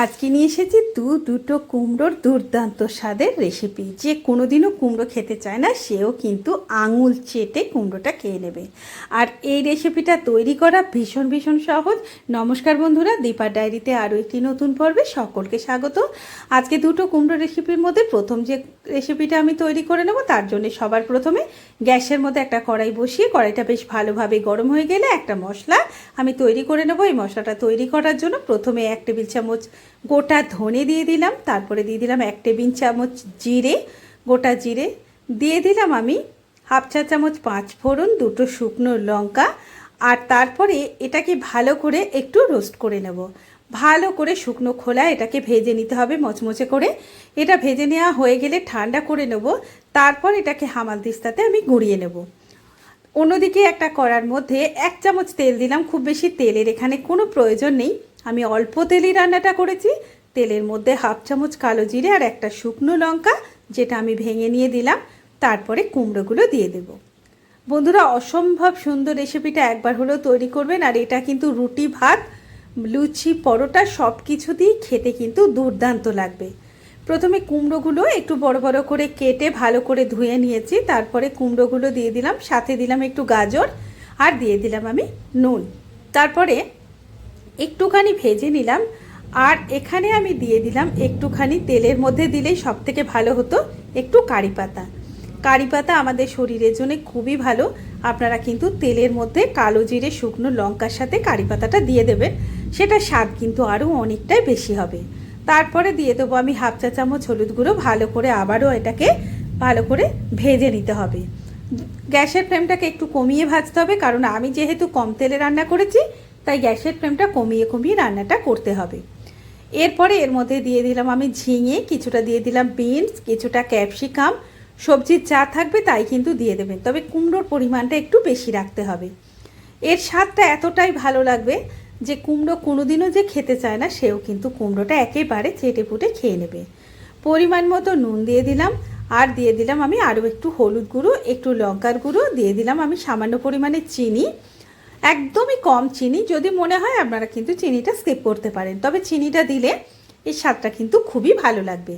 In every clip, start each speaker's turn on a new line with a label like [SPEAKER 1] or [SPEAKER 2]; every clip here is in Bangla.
[SPEAKER 1] আজকে নিয়ে এসেছি দুটো কুমড়োর দুর্দান্ত স্বাদের রেসিপি। যে কোনোদিনও কুমড়ো খেতে চায় না সেও কিন্তু আঙুল চেটে কুমড়োটা খেয়ে নেবে। আর এই রেসিপিটা তৈরি করা ভীষণ ভীষণ সহজ। নমস্কার বন্ধুরা, দীপার ডায়েরিতে আরও একটি নতুন পর্বে সকলকে স্বাগত। আজকে দুটো কুমড়ো রেসিপির মধ্যে প্রথম যে রেসিপিটা আমি তৈরি করে নেব, তার জন্য সবার প্রথমে গ্যাসের মধ্যে একটা কড়াই বসিয়ে কড়াইটা বেশ ভালোভাবে গরম হয়ে গেলে একটা মশলা আমি তৈরি করে নেব। এই মশলাটা তৈরি করার জন্য প্রথমে 1 টেবিল চামচ গোটা ধনে দিয়ে দিলাম, তারপরে দিয়ে দিলাম 1 টেবিল চামচ জিরে, গোটা জিরে দিয়ে দিলাম আমি হাফ চা চামচ 5 ফোড়ন, 2টো শুকনো লঙ্কা, আর তারপরে এটাকে ভালো করে একটু রোস্ট করে নেব। ভালো করে শুকনো খোলা এটাকে ভেজে নিতে হবে মচমচে করে। এটা ভেজে নেওয়া হয়ে গেলে ঠান্ডা করে নেব, তারপর এটাকে হামালদিস্তাতে আমি গুঁড়িয়ে নেব। অন্যদিকে একটা কড়ার মধ্যে 1 চামচ তেল দিলাম। খুব বেশি তেলের এখানে কোনো প্রয়োজন নেই, আমি অল্প তেলেই রান্নাটা করেছি। তেলের মধ্যে হাফ চামচ কালো জিরে আর একটা শুকনো লঙ্কা, যেটা আমি ভেঙে নিয়ে দিলাম। তারপরে কুমড়োগুলো দিয়ে দেব। বন্ধুরা, অসম্ভব সুন্দর রেসিপিটা একবার হলেও তৈরি করবেন। আর এটা কিন্তু রুটি, ভাত, লুচি, পরোটা সব কিছু দিয়েই খেতে কিন্তু দুর্দান্ত লাগবে। প্রথমে কুমড়োগুলো একটু বড় বড় করে কেটে ভালো করে ধুয়ে নিয়েছি। তারপরে কুমড়োগুলো দিয়ে দিলাম, সাথে দিলাম একটু গাজর, আর দিয়ে দিলাম আমি নুন। তারপরে একটুখানি ভেজে নিলাম। আর এখানে আমি দিয়ে দিলাম একটুখানি, তেলের মধ্যে দিলেই সব থেকে ভালো হতো, একটু কারি পাতা। কারি পাতা আমাদের শরীরের জন্য খুবই ভালো। আপনারা কিন্তু তেলের মধ্যে কালো জিরে, শুকনো লঙ্কার সাথে কারি পাতাটা দিয়ে দেবেন, সেটা স্বাদ কিন্তু আরও অনেকটাই বেশি হবে। তারপরে দিয়ে দেবো আমি হাফ চা চামচ হলুদ গুঁড়ো। ভালো করে আবারও এটাকে ভালো করে ভেজে নিতে হবে। গ্যাসের ফ্লেমটাকে একটু কমিয়ে ভাজতে হবে, কারণ আমি যেহেতু কম তেলে রান্না করেছি, তাই গ্যাসের ফ্লেমটা কমিয়ে কমিয়ে রান্নাটা করতে হবে। এরপরে এর মধ্যে দিয়ে দিলাম আমি ঝিঙে, কিছুটা দিয়ে দিলাম বিনস, কিছুটা ক্যাপসিকাম। সবজির যা থাকবে তাই কিন্তু দিয়ে দেবেন, তবে কুমড়োর পরিমাণটা একটু বেশি রাখতে হবে। এর স্বাদটা এতটাই ভালো লাগবে যে কুমড়ো কোনোদিনও যে খেতে চায় না সেও কিন্তু কুমড়োটা একেবারে চেটে পুটে খেয়ে নেবে। পরিমাণ মতো নুন দিয়ে দিলাম, আর দিয়ে দিলাম আমি আরও একটু হলুদ গুঁড়ো, একটু লঙ্কার গুঁড়ো, দিয়ে দিলাম আমি সামান্য পরিমাণে চিনি, একদমই কম চিনি। যদি মনে হয় আপনারা কিন্তু চিনিটা স্কিপ করতে পারেন, তবে চিনিটা দিলে এই স্বাদটা কিন্তু খুবই ভালো লাগবে।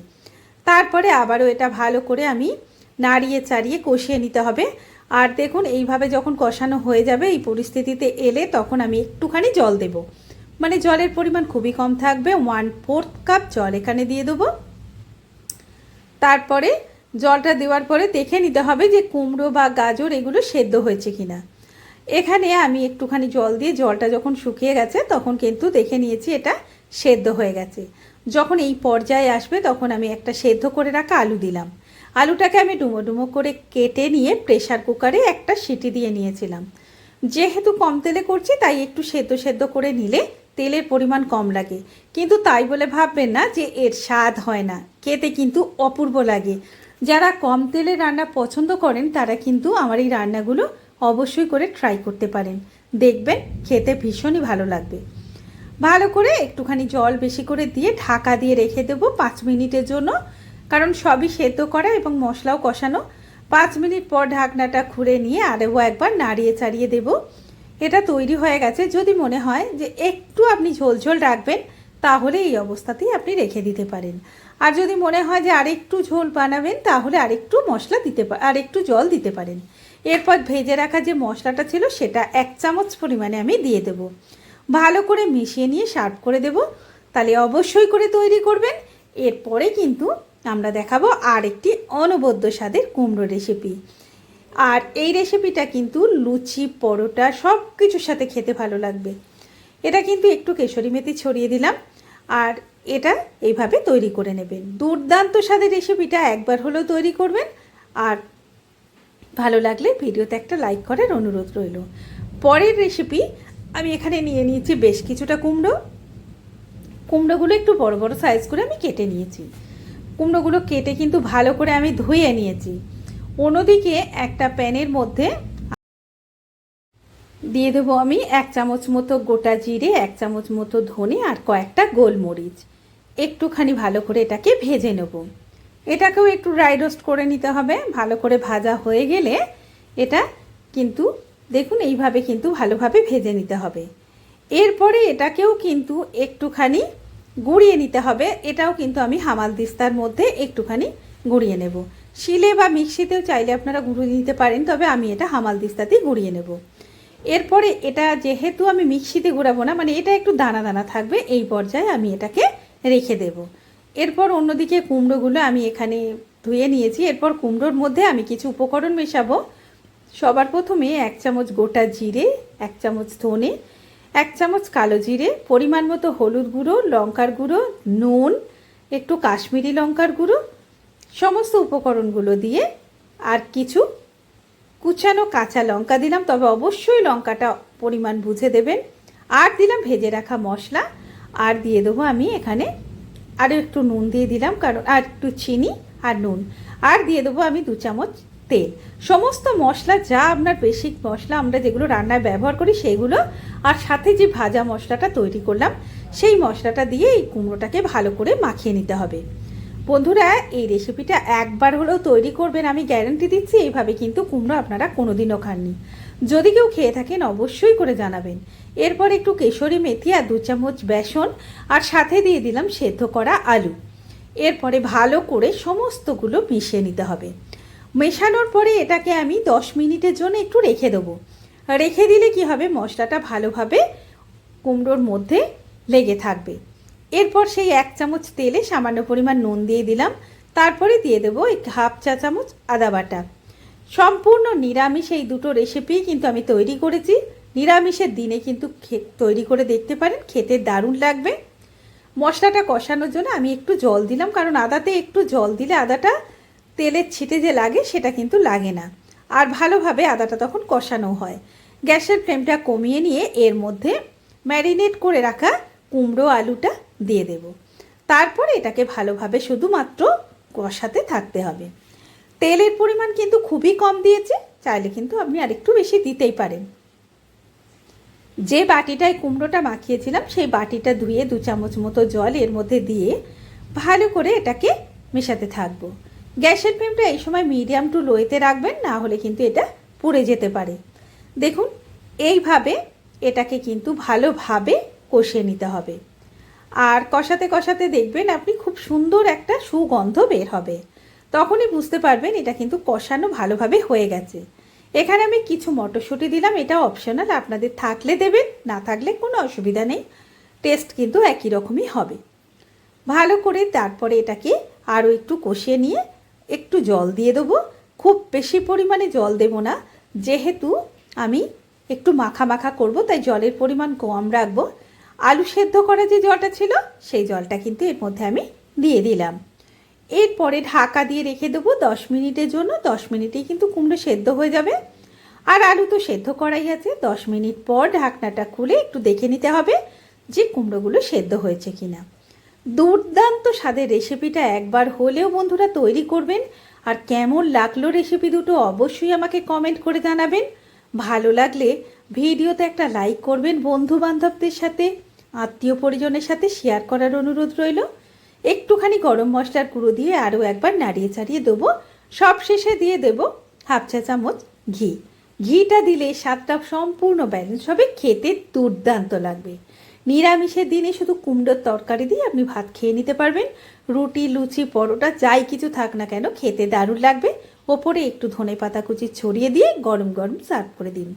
[SPEAKER 1] তারপরে আবারও এটা ভালো করে আমি নাড়িয়ে চাড়িয়ে কষিয়ে নিতে হবে। আর দেখুন, এইভাবে যখন কষানো হয়ে যাবে, এই পরিস্থিতিতে এলে তখন আমি একটুখানি জল দেব। মানে জলের পরিমাণ খুবই কম থাকবে, 1/4 কাপ জল এখানে দিয়ে দেবো। তারপরে জলটা দেওয়ার পরে দেখে নিতে হবে যে কুমড়ো বা গাজর এগুলো সেদ্ধ হয়েছে কিনা। এখানে আমি একটুখানি জল দিয়ে জলটা যখন শুকিয়ে গেছে তখন কিন্তু দেখে নিয়েছি এটা সেদ্ধ হয়ে গেছে। যখন এই পর্যায়ে আসবে তখন আমি একটা সেদ্ধ করে রাখা আলু দিলাম। আলুটাকে আমি ডুমো ডুমো করে কেটে নিয়ে প্রেসার কুকারে একটা সিটি দিয়ে নিয়েছিলাম। যেহেতু কম তেলে করছি তাই একটু সেদ্ধ সেদ্ধ করে নিলে তেলের পরিমাণ কম লাগে, কিন্তু তাই বলে ভাববেন না যে এর স্বাদ হয় না, খেতে কিন্তু অপূর্ব লাগে। যারা কম তেলে রান্না পছন্দ করেন তারা কিন্তু আমার এই রান্নাগুলো অবশ্যই করে ট্রাই করতে পারেন, দেখবেন খেতে ভীষণই ভালো লাগবে। ভালো করে একটুখানি জল বেশি করে দিয়ে ঢাকা দিয়ে রেখে দেবো 5 মিনিটের জন্য, কারণ সবই সেদ্ধ করা এবং মশলাও কষানো। 5 মিনিট পর ঢাকনাটা খুলে নিয়ে আরও একবার নাড়িয়ে চাড়িয়ে দেব। এটা তৈরি হয়ে গেছে। যদি মনে হয় যে একটু আপনি ঝোলঝোল রাখবেন, তাহলে এই অবস্থাতেই আপনি রেখে দিতে পারেন। আর যদি মনে হয় যে আরেকটু ঝোল বানাবেন, তাহলে আরেকটু মশলা দিতে আরেকটু জল দিতে পারেন। এরপর ভেজে রাখা যে মশলাটা ছিল সেটা 1 চামচ পরিমাণে আমি দিয়ে দেব। ভালো করে মিশিয়ে নিয়ে সার্ভ করে দেব। তাহলে অবশ্যই করে তৈরি করবেন। এরপরে কিন্তু আমরা দেখাবো আর একটি অনবদ্য স্বাদের কুমড়ো রেসিপি। আর এই রেসিপিটা কিন্তু লুচি, পরোটা সব কিছুর সাথে খেতে ভালো লাগবে। এটা কিন্তু একটু কেশরি মেথি ছড়িয়ে দিলাম, আর এটা এইভাবে তৈরি করে নেবেন। দুর্দান্ত স্বাদের রেসিপিটা একবার হলেও তৈরি করবেন। আর ভালো লাগলে ভিডিওতে একটা লাইক করার অনুরোধ রইল। পরের রেসিপি আমি এখানে নিয়ে নিয়েছি বেশ কিছুটা কুমড়োগুলো একটু বড় বড় সাইজ করে আমি কেটে নিয়েছি। কুমড়োগুলো কেটে কিন্তু ভালো করে আমি ধুয়ে নিয়েছি। অন্যদিকে একটা প্যানের মধ্যে দিয়ে দেবো আমি 1 চামচ মতো গোটা জিরে, 1 চামচ মতো ধনে, আর কয়েকটা গোলমরিচ। একটুখানি ভালো করে এটাকে ভেজে নেব। এটাকেও একটু ড্রাই রোস্ট করে নিতে হবে। ভালো করে ভাজা হয়ে গেলে এটা কিন্তু দেখুন এইভাবে কিন্তু ভালোভাবে ভেজে নিতে হবে। এরপরে এটাকেও কিন্তু একটুখানি গুঁড়িয়ে নিতে হবে। এটাও কিন্তু আমি হামালদিস্তার মধ্যে একটুখানি গুঁড়িয়ে নেব। শিলে বা মিক্সিতেও চাইলে আপনারা গুঁড়িয়ে নিতে পারেন, তবে আমি এটা হামালদিস্তাতেই গুঁড়িয়ে নেব। এরপরে এটা যেহেতু আমি মিক্সিতে গুঁড়াবো না, মানে এটা একটু দানা দানা থাকবে, এই পর্যায়ে আমি এটাকে রেখে দেব। এরপর অন্যদিকে কুমড়োগুলো আমি এখানে ধুয়ে নিয়েছি। এরপর কুমড়োর মধ্যে আমি কিছু উপকরণ মেশাবো। সবার প্রথমে 1 চামচ গোটা জিরে, 1 চামচ ধনে, 1 চামচ কালো জিরে, পরিমাণ মতো হলুদ গুঁড়ো, লঙ্কার গুঁড়ো, নুন, একটু কাশ্মীরি লঙ্কার গুঁড়ো, সমস্ত উপকরণগুলো দিয়ে আর কিছু কুচানো কাঁচা লঙ্কা দিলাম, তবে অবশ্যই লঙ্কাটা পরিমাণ বুঝে দেবেন। আর দিলাম ভেজে রাখা মশলা, আর দিয়ে দেবো আমি এখানে আরও একটু নুন দিয়ে দিলাম, কারণ আর একটু চিনি আর নুন, আর দিয়ে দেবো আমি 2 চামচ তেল। সমস্ত মশলা যা আপনার বেসিক মশলা আমরা যেগুলো রান্নায় ব্যবহার করি সেগুলো, আর সাথে যে ভাজা মশলাটা তৈরি করলাম সেই মশলাটা দিয়ে এই কুমড়োটাকে ভালো করে মাখিয়ে নিতে হবে। বন্ধুরা, এই রেসিপিটা একবার হলেও তৈরি করবেন, আমি গ্যারান্টি দিচ্ছি। এইভাবে কিন্তু কুমড়ো আপনারা কোনোদিনও খাননি। যদি কেউ খেয়ে থাকেন অবশ্যই করে জানাবেন। এরপর একটু কেশরি মেথি আর 2 চামচ বেসন, আর সাথে দিয়ে দিলাম সেদ্ধ করা আলু। এরপরে ভালো করে সমস্তগুলো মিশিয়ে নিতে হবে। মেশানোর পরে এটাকে আমি 10 মিনিটের জন্য একটু রেখে দেবো। রেখে দিলে কি হবে, মশলাটা ভালোভাবে কুমড়োর মধ্যে লেগে থাকবে। এরপর সেই 1 চামচ তেলে সামান্য পরিমাণ নুন দিয়ে দিলাম। তারপরে দিয়ে দেবো 1/2 চা চামচ আদা বাটা। সম্পূর্ণ নিরামিষ এই দুটো রেসিপি কিন্তু আমি তৈরি করেছি। নিরামিষের দিনে কিন্তু তৈরি করে দেখতে পারেন, খেতে দারুণ লাগবে। মশলাটা কষানোর জন্য আমি একটু জল দিলাম, কারণ আদাতে একটু জল দিলে আদাটা তেলের ছিটে যে লাগে সেটা কিন্তু লাগে না, আর ভালোভাবে আদাটা তখন কষানো হয়। গ্যাসের ফ্লেমটা কমিয়ে নিয়ে এর মধ্যে ম্যারিনেট করে রাখা কুমড়ো আলুটা দিয়ে দেব। তারপর এটাকে ভালোভাবে শুধুমাত্র কষাতে থাকতে হবে। তেলের পরিমাণ কিন্তু খুবই কম দিয়েছে, চাইলে কিন্তু আপনি আরেকটু বেশি দিতেই পারেন। যে বাটিটায় কুমড়োটা মাখিয়েছিলাম সেই বাটিটা ধুয়ে 2 চামচ মতো জল এর মধ্যে দিয়ে ভালো করে এটাকে মেশাতে থাকবো। গ্যাসের ফ্লেমটা এই সময় মিডিয়াম টু লোতে রাখবেন, না হলে কিন্তু এটা পুড়ে যেতে পারে। দেখুন, এইভাবে এটাকে কিন্তু ভালোভাবে কষিয়ে নিতে হবে। আর কষাতে কষাতে দেখবেন আপনি খুব সুন্দর একটা সুগন্ধ বের হবে, তখনই বুঝতে পারবেন এটা কিন্তু কষানো ভালোভাবে হয়ে গেছে। এখানে আমি কিছু মটরশুঁটি দিলাম, এটা অপশনাল, আপনাদের থাকলে দেবেন, না থাকলে কোনো অসুবিধা নেই, টেস্ট কিন্তু একই রকমই হবে। ভালো করে তারপরে এটাকে আরও একটু কষিয়ে নিয়ে একটু জল দিয়ে দেবো। খুব বেশি পরিমাণে জল দেব না, যেহেতু আমি একটু মাখা মাখা করব, তাই জলের পরিমাণ কম রাখবো। আলু সেদ্ধ করা যে জলটা ছিল সেই জলটা কিন্তু এর মধ্যে আমি দিয়ে দিলাম। এরপরে ঢাকা দিয়ে রেখে দেবো 10 মিনিটের জন্য। 10 মিনিটেই কিন্তু কুমড়ো সেদ্ধ হয়ে যাবে, আর আলু তো সেদ্ধ করাই আছে। 10 মিনিট পর ঢাকনাটা খুলে একটু দেখে নিতে হবে যে কুমড়োগুলো সেদ্ধ হয়েছে কিনা। দুর্দান্ত স্বাদের রেসিপিটা একবার হলেও বন্ধুরা তৈরি করবেন, আর কেমন লাগলো রেসিপি দুটো অবশ্যই আমাকে কমেন্ট করে জানাবেন। ভালো লাগলে ভিডিওতে একটা লাইক করবেন, বন্ধু বান্ধবদের সাথে আত্মীয় পরিজনের সাথে শেয়ার করার অনুরোধ রইল। একটুখানি গরম মশলার গুঁড়ো দিয়ে আরও একবার নাড়িয়ে চাড়িয়ে দেবো। সব শেষে দিয়ে দেবো 1/2 চা চামচ ঘি। ঘিটা দিলে স্বাদটা সম্পূর্ণ ব্যালেন্স হবে, খেতে দুর্দান্ত লাগবে। নিরামিষের দিনে শুধু কুমড়োর তরকারি দিয়ে আপনি ভাত খেয়ে নিতে পারবেন। রুটি, লুচি, পরোটা যাই কিছু থাক না কেন খেতে দারুণ লাগবে। ওপরে একটু ধনেপাতা কুচি ছড়িয়ে দিয়ে গরম গরম সার্ভ করে দিন।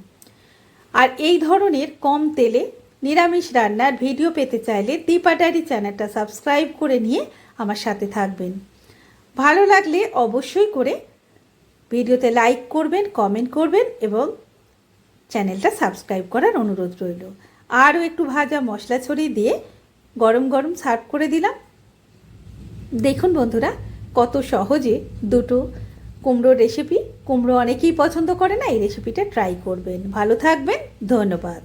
[SPEAKER 1] আর এই ধরনের কম তেলে নিরামিষ রান্নার ভিডিও পেতে চাইলে দীপা ডায়েরি চ্যানেলটা সাবস্ক্রাইব করে নিয়ে আমার সাথে থাকবেন। ভালো লাগলে অবশ্যই করে ভিডিওতে লাইক করবেন, কমেন্ট করবেন এবং চ্যানেলটা সাবস্ক্রাইব করার অনুরোধ রইল। আরও একটু ভাজা মশলা ছড়িয়ে দিয়ে গরম গরম সার্ভ করে দিলাম। দেখুন বন্ধুরা, কত সহজে দুটো কুমড়োর রেসিপি। কুমড়ো অনেকেই পছন্দ করে না, এই রেসিপিটা ট্রাই করবেন। ভালো থাকবেন, ধন্যবাদ।